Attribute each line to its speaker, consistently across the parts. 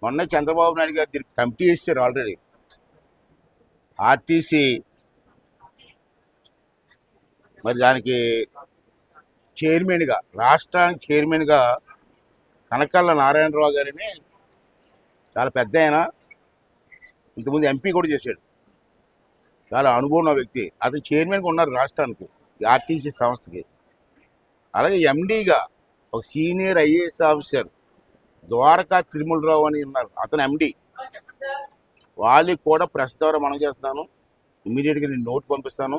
Speaker 1: మొన్న చంద్రబాబు నాయుడు గారు దీనికి కమిటీ వేసారు ఆల్రెడీ. ఆర్టీసీ మరి దానికి చైర్మన్గా, రాష్ట్రానికి చైర్మన్గా కనకళ్ళ నారాయణరావు గారిని, చాలా పెద్ద ఆయన, ఇంతకుముందు ఎంపీ కూడా చేశాడు, చాలా అనుభవం ఉన్న వ్యక్తి. అతను చైర్మన్గా ఉన్నారు రాష్ట్రానికి, ఆర్టీసీ సంస్థకి. అలాగే ఎండీగా ఒక senior IAS officer Dwaraka Tirumala Rao అని ఉన్నారు, అతను ఎండీ. వాళ్ళకి కూడా ప్రెస్ ద్వారా మనం చేస్తున్నాను, ఇమీడియట్గా నేను నోట్ పంపిస్తాను,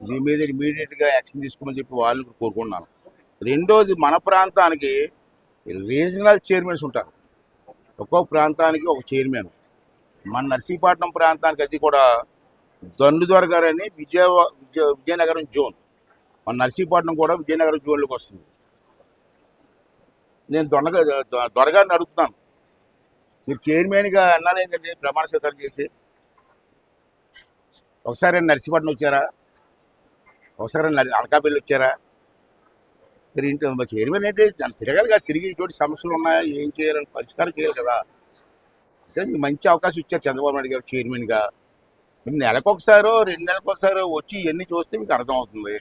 Speaker 1: దీని మీద ఇమీడియట్గా యాక్షన్ తీసుకోమని చెప్పి వాళ్ళని కోరుకుంటున్నాను. రెండోది, మన ప్రాంతానికి రీజనల్ చైర్మన్స్ ఉంటారు, ఒక్కొక్క ప్రాంతానికి ఒక చైర్మన్. మన నర్సీపట్నం ప్రాంతానికి అది కూడా దండుదొర గారు అని విజయనగరం జోన్, మన నర్సీపట్నం కూడా విజయనగరం జోన్లోకి వస్తుంది. నేను దొరగారిని అడుగుతున్నాను, మీరు చైర్మన్గా అన్నాను ఏంటంటే ప్రమాణ స్వీకారం చేసి ఒకసారి నర్సీపట్నం వచ్చారా, ఒకసారి అనకాపల్లి వచ్చారా? మీరు ఇంటి చైర్మన్ అంటే దాన్ని తిరగాలి కదా, తిరిగి ఇటువంటి సమస్యలు ఉన్నాయా, ఏం చేయాలని పరిష్కారం చేయాలి కదా. అంటే మీకు మంచి అవకాశం ఇచ్చారు చంద్రబాబు నాయుడు గారు చైర్మన్గా. మీరు నెలకొకసారో 2 నెలలకు ఒకసారో వచ్చి ఇవన్నీ చూస్తే మీకు అర్థమవుతుంది.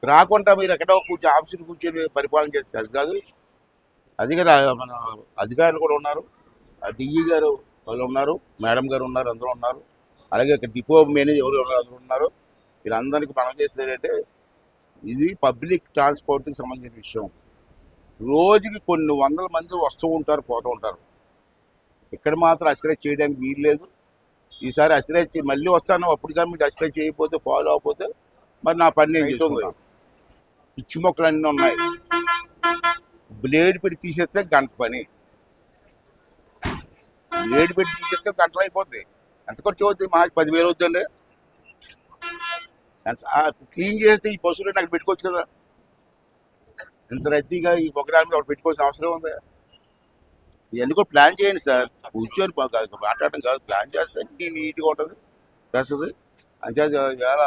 Speaker 1: రాకుండా మీరు ఎక్కడో ఆఫీసులు కూర్చొని పరిపాలన చేస్తే అది కాదు. అది కదా, మన అధికారులు కూడా ఉన్నారు, డిఈ గారు వాళ్ళు ఉన్నారు, మేడం గారు ఉన్నారు, అందరూ ఉన్నారు. అలాగే ఇక్కడ డిపో మేనేజర్ ఎవరు అందరూ ఉన్నారు. వీళ్ళందరికీ మనం చేసేది ఏంటంటే, ఇది పబ్లిక్ ట్రాన్స్పోర్ట్కి సంబంధించిన విషయం. రోజుకి కొన్ని వందల మంది వస్తూ ఉంటారు, పోతూ ఉంటారు. ఇక్కడ మాత్రం అశ్రద్ధ చేయడానికి వీలు లేదు. ఈసారి అశ్రద్ధ మళ్ళీ వస్తాను, అప్పటికా మీకు అశ్రద్ధ చేయకపోతే, ఫాలో అవ్వకపోతే మరి నా పని నేను చేస్తుంది. పిచ్చి మొక్కలు అన్నీ ఉన్నాయి, బ్లేడ్ పెట్టి తీసేస్తే గంట పని, బ్లేడ్ పెట్టి తీసేస్తే గంటలు అయిపోద్ది. ఎంత ఖర్చు అవుతుంది? మా 10,000 అవుతుందండి. క్లీన్ చేస్తే ఈ పశువులు నాకు పెట్టుకోవచ్చు కదా. ఇంత రద్దీగా ఈ ఒకదాని మీద ఒకటి పెట్టుకోవాల్సిన అవసరం ఉంది. ఇవన్నీ కూడా ప్లాన్ చేయండి సార్, కూర్చొని మాట్లాడటం కాదు, ప్లాన్ చేస్తే నీట్గా ఉంటుంది, వస్తుంది. అంతే చాలా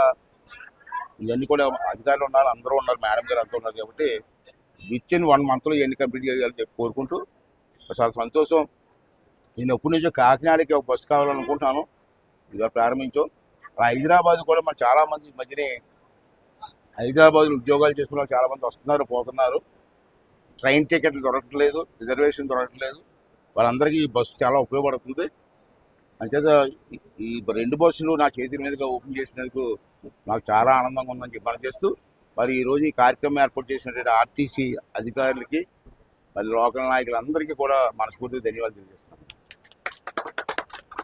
Speaker 1: ఇవన్నీ కూడా అధికారులు ఉన్నారు, అందరూ ఉన్నారు, మేడం గారు అంతా ఉన్నారు. కాబట్టి విత్-ఇన్ 1 monthలో ఇవన్నీ కంప్లీట్ చేయాలని చెప్పి కోరుకుంటూ చాలా సంతోషం. నేను ఎప్పటి నుంచో కాకినాడకి ఒక బస్సు కావాలనుకుంటున్నాను, ఇవాళ ప్రారంభించాం. హైదరాబాద్ కూడా మన చాలామంది ఈ మధ్యనే హైదరాబాద్లో ఉద్యోగాలు చేసుకున్న చాలామంది వస్తున్నారు, పోతున్నారు. ట్రైన్ టికెట్లు దొరకట్లేదు, రిజర్వేషన్ దొరకట్లేదు. వాళ్ళందరికీ ఈ బస్సు చాలా ఉపయోగపడుతుంది. అంచేత ఈ 2 బస్సులు నా చేతి మీదుగా ఓపెన్ చేసినందుకు నాకు చాలా ఆనందంగా ఉందని చెప్పి మనం చేస్తూ, మరి ఈరోజు ఈ కార్యక్రమం ఏర్పాటు చేసినటువంటి ఆర్టీసీ అధికారులకి, మరి లోకల్ నాయకులందరికీ కూడా మనస్ఫూర్తిగా ధన్యవాదాలు తెలియజేస్తున్నాను.